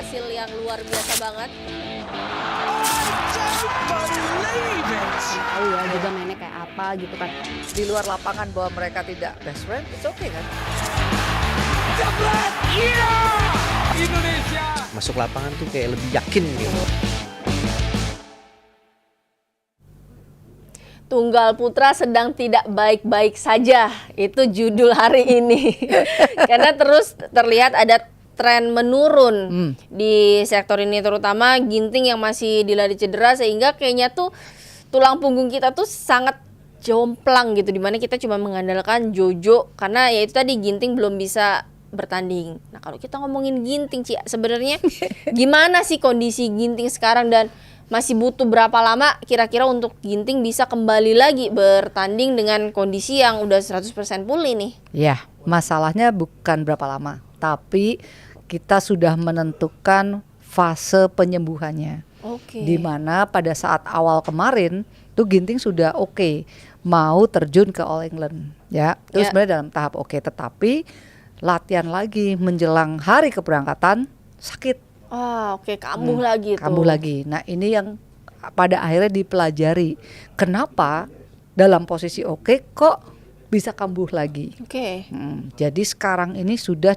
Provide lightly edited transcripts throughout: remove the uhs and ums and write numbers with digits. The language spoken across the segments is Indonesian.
hasil yang luar biasa banget. Tahu ya juga mainnya kayak apa gitu kan. Di luar lapangan bahwa mereka tidak best friend, it's okay kan? Indonesia Masuk lapangan tuh kayak lebih yakin gitu. Tunggal putra sedang tidak baik-baik saja. Itu judul hari ini. Karena terus terlihat ada tren menurun di sektor ini, terutama Ginting yang masih dilanda cedera, sehingga kayaknya tuh tulang punggung kita tuh sangat jomplang gitu, dimana kita cuma mengandalkan Jojo karena ya itu tadi Ginting belum bisa bertanding. Nah kalau kita ngomongin Ginting, Ci, sebenarnya gimana sih kondisi Ginting sekarang dan masih butuh berapa lama kira-kira untuk Ginting bisa kembali lagi bertanding dengan kondisi yang udah 100% pulih nih? Ya, masalahnya bukan berapa lama, tapi kita sudah menentukan fase penyembuhannya. Oke. Di mana pada saat awal kemarin tuh Ginting sudah oke, mau terjun ke All England, ya. Itu Ya. sebenarnya dalam tahap oke, tetapi latihan lagi menjelang hari keberangkatan sakit. Oke, kambuh lagi tuh. Kambuh lagi. Nah ini yang pada akhirnya dipelajari. Kenapa dalam posisi oke kok bisa kambuh lagi? Oke. Jadi sekarang ini sudah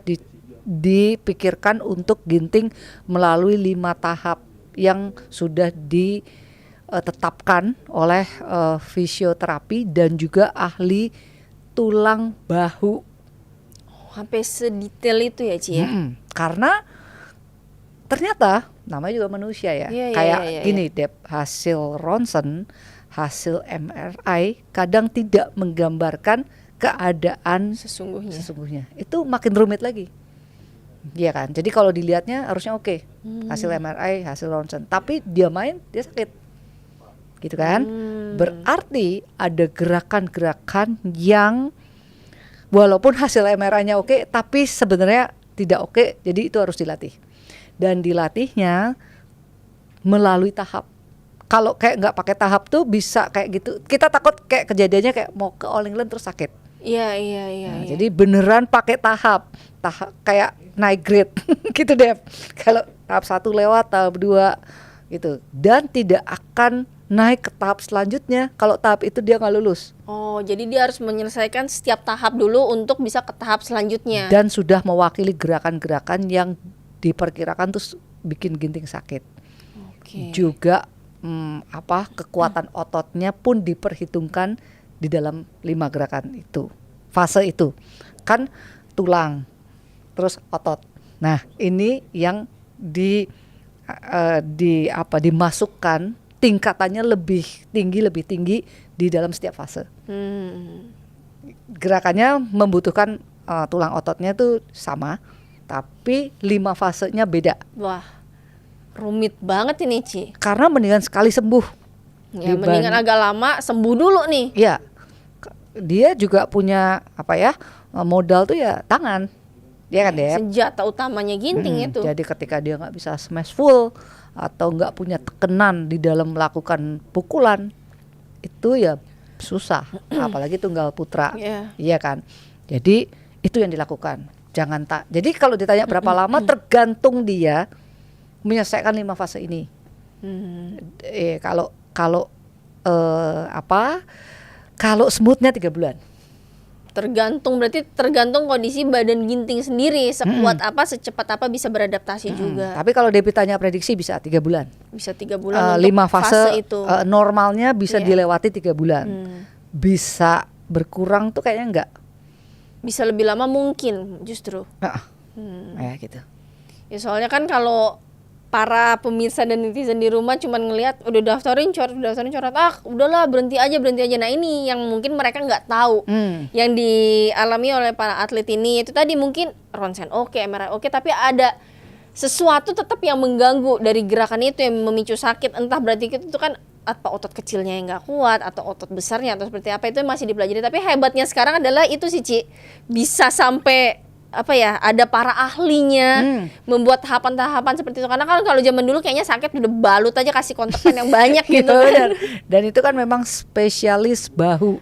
dipikirkan untuk Ginting melalui 5 tahap yang sudah ditetapkan oleh fisioterapi dan juga ahli tulang bahu. Sampai sedetail itu ya, Ci ya? Karena ternyata namanya juga manusia ya. Iya, Kayak iya. gini Dep, hasil ronsen, hasil MRI kadang tidak menggambarkan keadaan sesungguhnya. Itu makin rumit lagi. Iya kan? Jadi kalau dilihatnya harusnya oke. Hasil MRI, hasil ronsen, tapi dia main dia sakit. Gitu kan? Berarti ada gerakan-gerakan yang walaupun hasil MRI-nya oke, tapi sebenarnya tidak oke, jadi itu harus dilatih. Dan dilatihnya melalui tahap. Kalau kayak nggak pakai tahap tuh bisa kayak gitu. Kita takut kayak kejadiannya kayak mau ke All England terus sakit. Iya. Nah, jadi beneran pakai tahap kayak naik grade gitu deh. Kalau tahap 1 lewat, tahap 2 gitu. Dan tidak akan naik ke tahap selanjutnya kalau tahap itu dia nggak lulus. Oh, jadi dia harus menyelesaikan setiap tahap dulu untuk bisa ke tahap selanjutnya. Dan sudah mewakili gerakan-gerakan yang diperkirakan terus bikin Ginting sakit. Oke. Juga kekuatan ototnya pun diperhitungkan di dalam 5 gerakan itu. Fase itu kan tulang, terus otot. Nah ini yang dimasukkan tingkatannya lebih tinggi di dalam setiap fase. Gerakannya membutuhkan tulang ototnya tuh sama, tapi 5 fasenya beda. Wah, rumit banget ini, Ci. Karena mendingan sekali sembuh. Ya, mendingan agak lama sembuh dulu nih. Iya, dia juga punya modal tuh ya tangan, ya kan Dep? Senjata utamanya Ginting itu. Jadi ketika dia nggak bisa smash full atau nggak punya tekanan di dalam melakukan pukulan, itu ya susah. Apalagi tunggal putra, iya kan? Jadi itu yang dilakukan. Jadi kalau ditanya berapa lama, tergantung dia menyelesaikan 5 fase ini. Kalau smoothnya 3 bulan. Tergantung kondisi badan Ginting sendiri, sekuat apa, secepat apa bisa beradaptasi juga. Tapi kalau Debbie tanya prediksi bisa 3 bulan. Bisa 3 bulan untuk 5 fase itu. Normalnya bisa dilewati 3 bulan. Bisa berkurang tuh kayaknya enggak. Bisa lebih lama mungkin justru. Gitu. Ya soalnya kan kalau para pemirsa dan netizen di rumah cuman ngelihat udah daftarin coret, udahlah berhenti aja. Nah ini yang mungkin mereka nggak tahu, yang dialami oleh para atlet ini itu tadi mungkin ronsen oke, MRI oke, tapi ada sesuatu tetap yang mengganggu dari gerakan itu yang memicu sakit. Entah berarti itu kan apa otot kecilnya yang nggak kuat atau otot besarnya atau seperti apa, itu masih dipelajari. Tapi hebatnya sekarang adalah itu sih, Ci, bisa sampai apa ya, ada para ahlinya membuat tahapan-tahapan seperti itu. Karena kalau zaman dulu kayaknya sakit udah balut aja kasih kontrakan yang banyak gitu Iya, kan. benar. Dan itu kan memang spesialis bahu.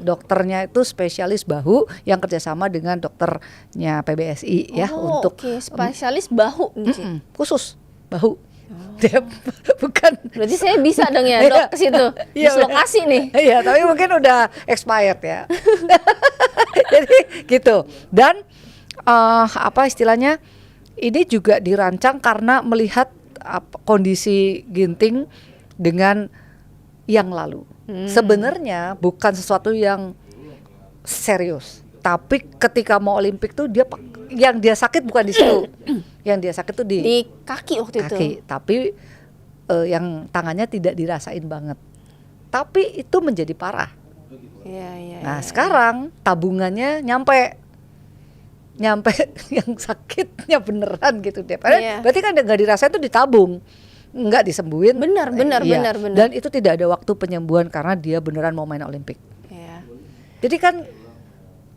Dokternya itu spesialis bahu yang kerjasama dengan dokternya PBSI ya untuk oke, spesialis bahu nih, Ci. khusus bahu. Dia bukan. Berarti saya bisa dong ya dok ke situ, Iya, dislokasi nih. Iya, tapi mungkin udah expired ya. Jadi gitu. Dan apa istilahnya? Ini juga dirancang karena melihat kondisi Ginting dengan yang lalu. Sebenarnya bukan sesuatu yang serius. Tapi ketika mau Olimpik tuh yang dia sakit bukan di situ. Yang dia sakit tuh Di kaki waktu itu. kaki. Tapi yang tangannya tidak dirasain banget. Tapi itu menjadi parah. Iya. Nah sekarang tabungannya nyampe yang sakitnya beneran gitu deh. Iya. Berarti kan nggak dirasain tuh ditabung, nggak disembuhin. Benar. Iya. Dan itu tidak ada waktu penyembuhan karena dia beneran mau main Olimpik. Iya. Jadi kan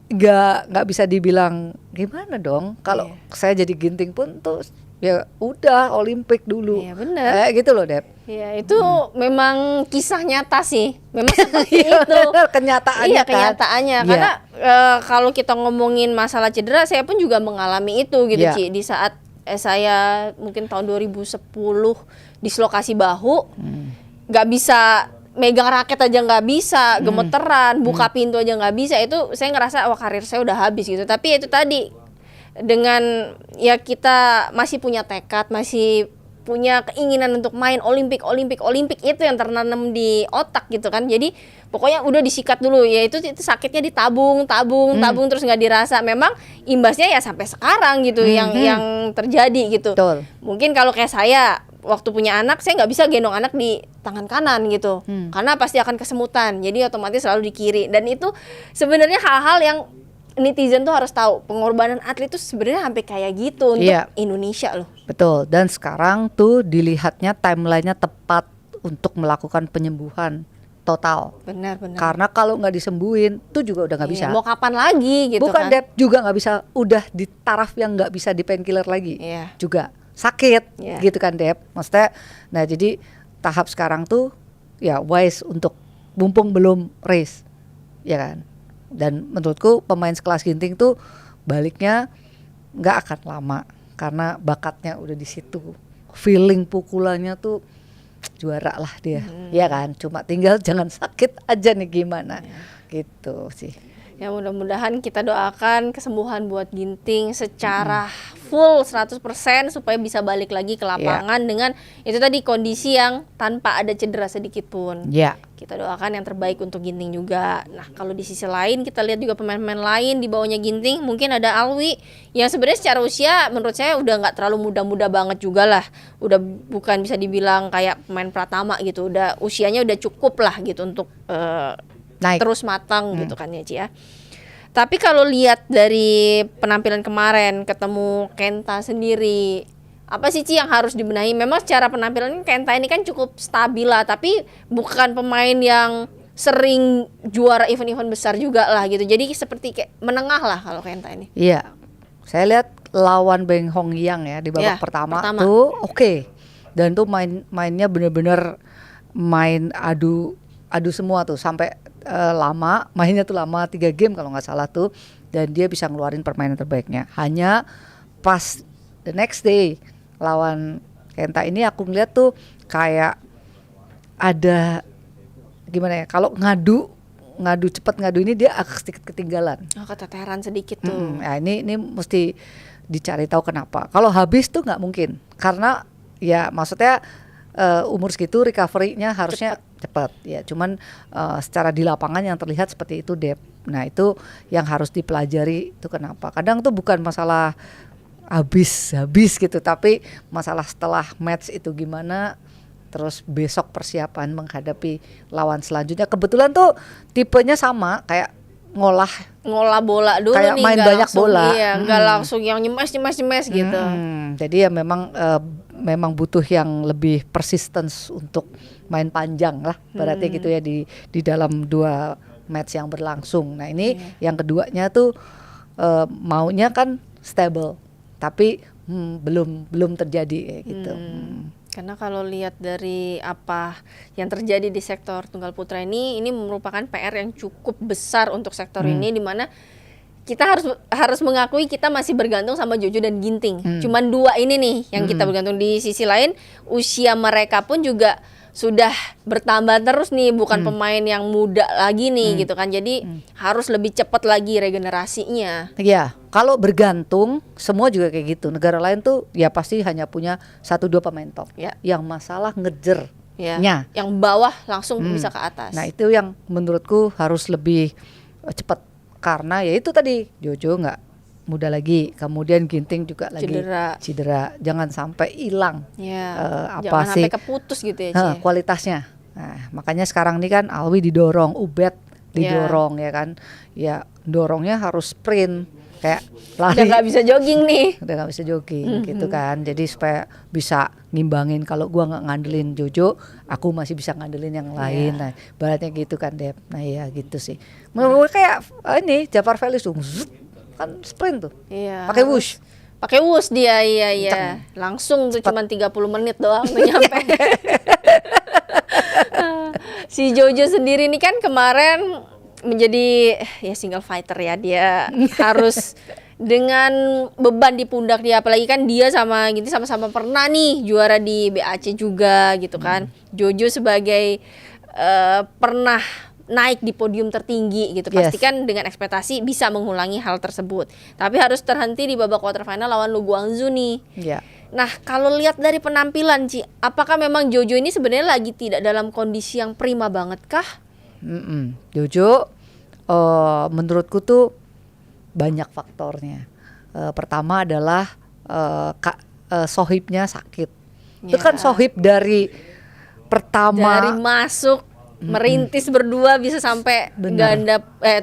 nggak bisa dibilang gimana dong kalau saya jadi Ginting pun tuh ya udah Olimpik dulu. Iya, benar. Gitu loh Dep. Iya, itu memang kisah nyata sih. Memang seperti Iya, itu. benar, kenyataannya Iya, kan. kenyataannya. Iya. Karena kalau kita ngomongin masalah cedera, saya pun juga mengalami itu gitu, Iya. Ci. Di saat saya mungkin tahun 2010 dislokasi bahu, nggak bisa megang raket aja nggak bisa, gemeteran, buka pintu aja nggak bisa. Itu saya ngerasa wah karir saya udah habis gitu. Tapi itu tadi dengan ya kita masih punya tekad, masih punya keinginan untuk main Olimpik itu yang tertanam di otak gitu kan. Jadi pokoknya udah disikat dulu ya, itu sakitnya ditabung terus nggak dirasa. Memang imbasnya ya sampai sekarang gitu yang terjadi gitu. Betul. Mungkin kalau kayak saya waktu punya anak, saya nggak bisa gendong anak di tangan kanan gitu, karena pasti akan kesemutan. Jadi otomatis selalu di kiri. Dan itu sebenarnya hal-hal yang netizen tuh harus tahu, pengorbanan atlet itu sebenarnya sampai kayak gitu untuk Indonesia loh. Betul. Dan sekarang tuh dilihatnya timelinenya tepat untuk melakukan penyembuhan total. Benar. Karena kalau nggak disembuhin tuh juga udah nggak bisa. Mau kapan lagi gitu Bukan kan? Dep, juga nggak bisa. Udah di taraf yang nggak bisa di painkiller lagi. Iya. Juga sakit Iya. gitu kan Dep. Maksudnya, nah jadi tahap sekarang tuh ya wise untuk mumpung belum race, ya kan. Dan menurutku pemain sekelas Ginting tuh baliknya nggak akan lama karena bakatnya udah di situ, feeling pukulannya tuh juara lah dia, ya kan. Cuma tinggal jangan sakit aja nih gimana, gitu sih. Ya mudah-mudahan kita doakan kesembuhan buat Ginting secara full 100% supaya bisa balik lagi ke lapangan dengan itu tadi kondisi yang tanpa ada cedera sedikit pun. Ya. Kita doakan yang terbaik untuk Ginting juga. Nah, kalau di sisi lain kita lihat juga pemain-pemain lain di bawahnya Ginting, mungkin ada Alwi yang sebenarnya secara usia menurut saya udah nggak terlalu muda-muda banget juga lah. Udah bukan bisa dibilang kayak pemain Pratama gitu. Udah usianya udah cukup lah gitu untuk Naik. terus matang gitu kan ya Ci ya. Tapi kalau lihat dari penampilan kemarin ketemu Kenta sendiri, apa sih Ci yang harus dibenahi? Memang secara penampilan Kenta ini kan cukup stabil lah, tapi bukan pemain yang sering juara event-event besar juga lah gitu. Jadi seperti kayak menengah lah kalau Kenta ini. Iya. Saya lihat lawan Beng Hong Yang ya di babak pertama tuh oke. Dan tuh mainnya bener-bener main adu semua tuh sampai lama, mainnya tuh lama 3 game kalau nggak salah tuh, dan dia bisa ngeluarin permainan terbaiknya. Hanya pas the next day lawan Kenta ini aku ngeliat tuh kayak ada gimana ya, kalau ngadu ini dia agak sedikit ketinggalan. Keteteran sedikit tuh. Nah ini mesti dicari tahu kenapa. Kalau habis tuh nggak mungkin, karena ya maksudnya umur segitu recovery-nya harusnya cepat ya. Cuman secara di lapangan yang terlihat seperti itu Dep. Nah itu yang harus dipelajari itu kenapa. Kadang tuh bukan masalah habis gitu, tapi masalah setelah match itu gimana. Terus besok persiapan menghadapi lawan selanjutnya. Kebetulan tuh tipenya sama kayak ngolah bola dulu kayak nih, main banyak langsung, bola. Iya, nggak langsung yang nyemes gitu. Jadi ya memang butuh yang lebih persistence untuk main panjang lah, berarti gitu ya di dalam 2 match yang berlangsung. Nah ini yang keduanya tuh maunya kan stable, tapi belum terjadi kayak gitu. Karena kalau lihat dari apa yang terjadi di sektor tunggal putra ini merupakan PR yang cukup besar untuk sektor ini, di mana kita harus mengakui kita masih bergantung sama Jojo dan Ginting. Cuman dua ini nih yang kita bergantung. Di sisi lain usia mereka pun juga sudah bertambah terus nih, bukan pemain yang muda lagi nih gitu kan. Jadi harus lebih cepat lagi regenerasinya. Ya, kalau bergantung semua juga kayak gitu. Negara lain tuh ya pasti hanya punya 1-2 pemain top. Ya. Yang masalah ngejernya. Yang bawah langsung bisa ke atas. Nah, itu yang menurutku harus lebih cepat. Karena ya itu tadi Jojo nggak muda lagi, kemudian Ginting juga lagi cedera. Jangan sampai hilang jangan sampai keputus gitu ya, Ci. kualitasnya. Nah, makanya sekarang ini kan Alwi didorong, Ubed didorong ya kan. Ya dorongnya harus sprint kayak lari. Udah nggak bisa jogging nih. Udah nggak bisa jogging gitu kan. Jadi supaya bisa ngimbangin, kalau gua nggak ngandelin Jojo, aku masih bisa ngandelin yang lain. Nah, baratnya gitu kan, Dep. Nah, ya gitu sih. Menurut kayak ini Jafar Velez tuh kan sprint tuh. Iya. Pakai wush. Pakai wush dia, iya. Langsung tuh cuman 30 menit doang tuh nyampe. Si Jojo sendiri nih kan kemarin menjadi ya single fighter ya, dia harus dengan beban di pundak dia, apalagi kan dia sama Ginting sama-sama pernah nih juara di BAC juga gitu kan. Jojo sebagai pernah naik di podium tertinggi gitu, pastikan dengan ekspektasi bisa mengulangi hal tersebut, tapi harus terhenti di babak quarter final lawan Lu Guangzhou nih. Nah, kalau lihat dari penampilan, Ci, apakah memang Jojo ini sebenarnya lagi tidak dalam kondisi yang prima banget kah? Jojo menurutku tuh banyak faktornya. Pertama adalah sohibnya sakit. Itu kan sohib dari pertama, dari masuk merintis berdua bisa sampai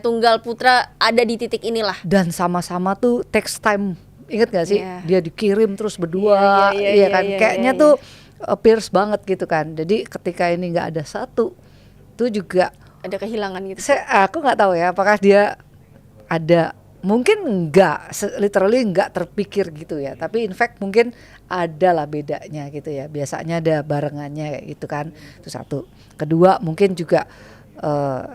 tunggal putra ada di titik inilah. Dan sama-sama tuh takes time. Ingat gak sih? Dia dikirim terus berdua, kayaknya tuh pierce banget gitu kan. Jadi ketika ini nggak ada satu, tuh juga ada kehilangan gitu. Aku nggak tahu ya, apakah dia ada, mungkin literally nggak terpikir gitu ya. Tapi in fact mungkin ada lah bedanya gitu ya. Biasanya ada barengannya kayak gitu kan. Itu satu. Kedua mungkin juga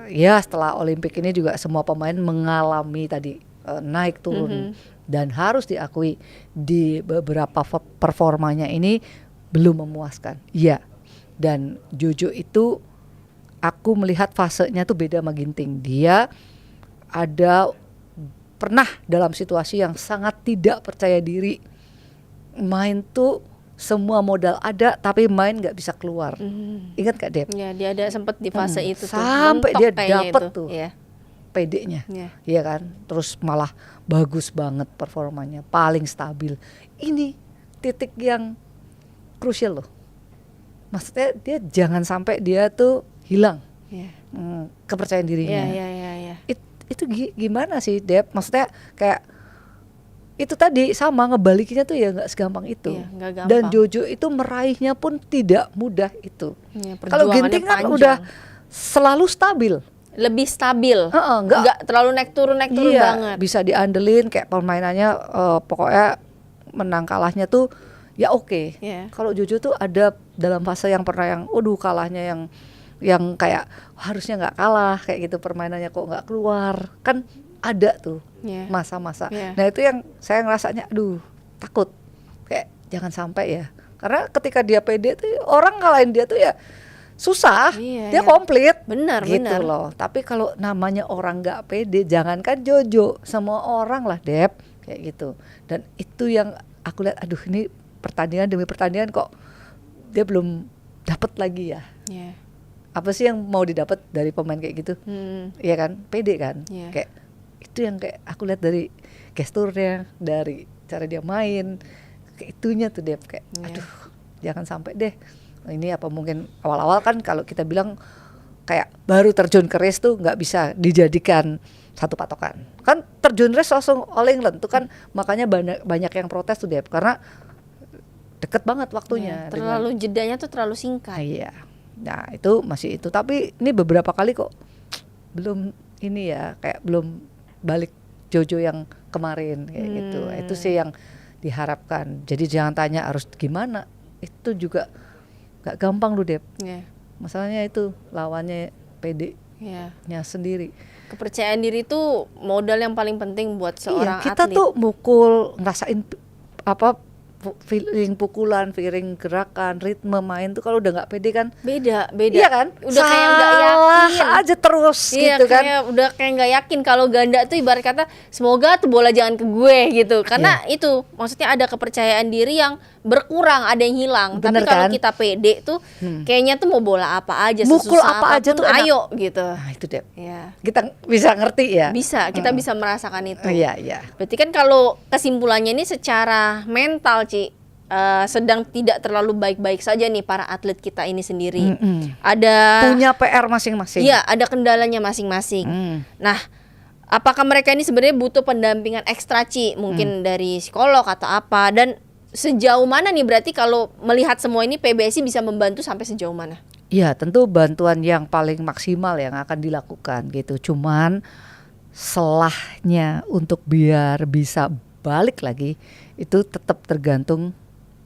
ya setelah Olimpik ini juga semua pemain mengalami tadi naik turun. Dan harus diakui di beberapa performanya ini belum memuaskan. Iya. Dan Jojo itu aku melihat fasenya tuh beda sama Ginting. Dia pernah dalam situasi yang sangat tidak percaya diri. Main tuh semua modal ada tapi main nggak bisa keluar. Ingat gak, Dep? Ya, dia ada sempat di fase itu tuh. Sampai dia dapet tuh PD-nya. Iya kan? Terus malah bagus banget performanya, paling stabil. Ini titik yang krusial loh. Maksudnya dia jangan sampai dia tuh hilang kepercayaan dirinya. Itu gimana sih, Dep? Maksudnya kayak itu tadi sama ngebalikinnya tuh ya nggak segampang itu. Dan Jojo itu meraihnya pun tidak mudah itu. Kalau Ginting kan udah selalu stabil. Lebih stabil, nggak terlalu naik turun banget. Bisa diandelin kayak permainannya, pokoknya menang kalahnya tuh ya oke. Kalau Jojo tuh ada dalam fase yang pernah yang kalahnya yang kayak harusnya nggak kalah kayak gitu, permainannya kok nggak keluar, kan ada tuh masa-masa. Nah itu yang saya ngerasanya takut kayak jangan sampai ya, karena ketika dia pede tuh orang ngalahin dia tuh ya susah, dia komplit gitu loh. Tapi kalau namanya orang nggak pede, jangankan Jojo, semua orang lah, Dep, kayak gitu. Dan itu yang aku lihat, ini pertandingan demi pertandingan kok dia belum dapat lagi ya. Apa sih yang mau didapat dari pemain kayak gitu? Iya kan, pede kan. Kayak itu yang kayak aku lihat dari gesturnya, dari cara dia main, kayak itunya tuh, Dep, kayak jangan sampai deh. Ini apa mungkin awal-awal kan kalau kita bilang kayak baru terjun ke race tuh nggak bisa dijadikan satu patokan. Kan terjun race langsung All England tuh kan, makanya banyak yang protes tuh, Dep, karena deket banget waktunya. Terlalu jedanya tuh terlalu singkat. Iya. Nah itu masih itu, tapi ini beberapa kali kok belum ini ya, kayak belum balik Jojo yang kemarin kayak gitu. Itu sih yang diharapkan. Jadi jangan tanya harus gimana. Itu juga gak gampang loh, Dep. Yeah. Masalahnya itu lawannya PD-nya sendiri. Kepercayaan diri itu modal yang paling penting buat seorang kita atlet. tuh mukul, ngerasain feeling pukulan, feeling gerakan, ritme main tuh kalau udah nggak pede kan Beda. iya kan, Udah kayak nggak salah yakin aja terus iya, gitu kan. kayak udah kayak nggak yakin. Kalau ganda tuh ibarat kata semoga tuh bola jangan ke gue gitu. Karena itu maksudnya ada kepercayaan diri yang berkurang, ada yang hilang. Bener Tapi kalau kan? kita pede tuh kayaknya tuh mau bola apa aja, Mukul sesusah apa aja apapun, tuh enak. ayo gitu. Nah itu Dep, Ya. kita bisa ngerti ya. Bisa, kita bisa merasakan itu. Iya. Berarti kan kalau kesimpulannya ini secara mental, Ci, sedang tidak terlalu baik-baik saja nih para atlet kita ini sendiri. Ada Punya PR masing-masing. Iya, ada kendalanya masing-masing. Nah, apakah mereka ini sebenarnya butuh pendampingan ekstra, Ci? Mungkin dari psikolog atau apa? Dan sejauh mana nih berarti kalau melihat semua ini PBSI bisa membantu sampai sejauh mana? Ya tentu bantuan yang paling maksimal yang akan dilakukan gitu. Cuman selahnya untuk biar bisa balik lagi itu tetap tergantung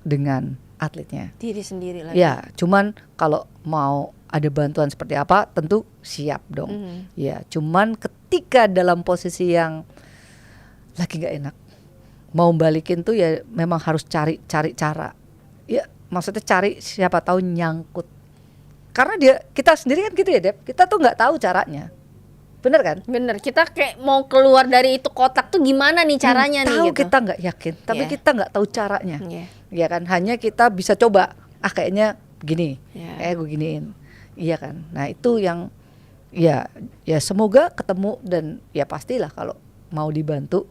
dengan atletnya. Diri sendiri lagi. Ya, cuman kalau mau ada bantuan seperti apa tentu siap dong. Ya, cuman ketika dalam posisi yang lagi nggak enak, mau balikin tuh ya memang harus cari cara. Ya, maksudnya cari siapa tahu nyangkut. Karena kita sendiri kan gitu ya, Dep. Kita tuh nggak tahu caranya. Bener kan? Bener, kita kayak mau keluar dari itu kotak tuh gimana nih caranya nih Tahu gitu. kita nggak yakin, tapi Iya. kita nggak tahu caranya. Iya. Ya kan? Hanya kita bisa coba. Kayaknya gini, Iya. kayak gue giniin. Iya kan? Nah itu yang ya semoga ketemu dan ya pastilah kalau mau dibantu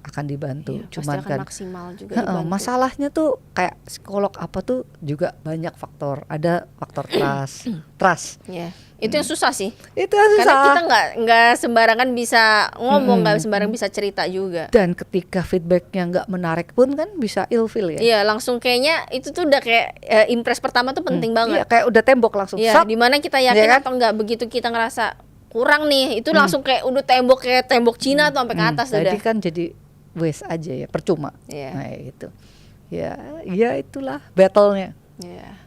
akan dibantu. Iya, Cuman pasti akan kan maksimal juga heeh, dibantu. masalahnya tuh kayak psikolog apa tuh juga banyak faktor. Ada faktor trust. Ya, itu yang susah sih. Itu yang susah. Karena kita nggak sembarangan bisa ngomong, nggak sembarangan bisa cerita juga. Dan ketika feedbacknya nggak menarik pun kan bisa ilfil ya. Iya, langsung kayaknya itu tuh udah kayak impress pertama tuh penting Iya, banget. kayak udah tembok langsung. Iya, Sap. dimana kita yakin Iya kan? atau enggak, begitu kita ngerasa kurang nih, itu langsung kayak udah tembok kayak tembok Cina tuh sampai ke atas Jadi udah. kan jadi waste aja ya, percuma. Iya. Nah gitu. Ya itulah battle-nya. Iya.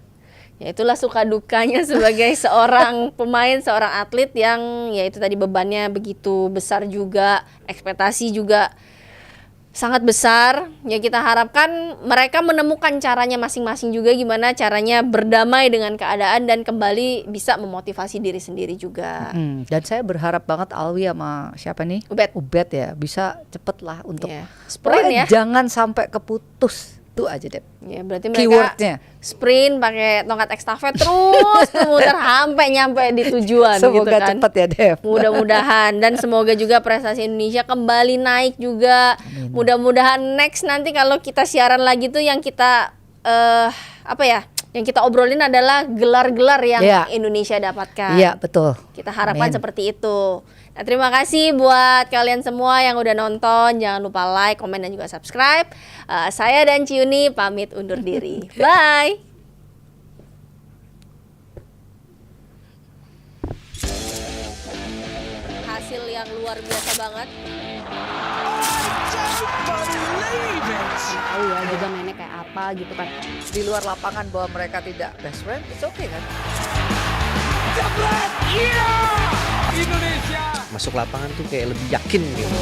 Ya itulah suka dukanya sebagai seorang pemain, seorang atlet yang ya itu tadi bebannya begitu besar juga, ekspektasi juga sangat besar. Ya kita harapkan mereka menemukan caranya masing-masing juga, gimana caranya berdamai dengan keadaan dan kembali bisa memotivasi diri sendiri juga. Dan saya berharap banget Alwi sama siapa nih? Ubed ya bisa cepet lah untuk Iya. Sprint pokoknya ya. jangan sampai keputus. Itu aja deh. Ya berarti mereka Keywordnya. sprint pakai tongkat estafet terus muter sampai nyampe di tujuan Semoga gitu kan. cepet ya Dev. Mudah-mudahan, dan semoga juga prestasi Indonesia kembali naik juga. Mudah-mudahan next nanti kalau kita siaran lagi tuh yang kita yang kita obrolin adalah gelar-gelar yang Iya. Indonesia dapatkan. Iya betul. Kita harapkan Amin. seperti itu. Nah, terima kasih buat kalian semua yang udah nonton. Jangan lupa like, komen, dan juga subscribe. Saya dan Ciuni pamit undur diri. Bye. Hasil yang luar biasa banget. Tahu ya juga mainnya kayak apa gitu kan. Di luar lapangan bahwa mereka tidak best friend, it's okay kan? Masuk lapangan tuh kayak lebih yakin gitu.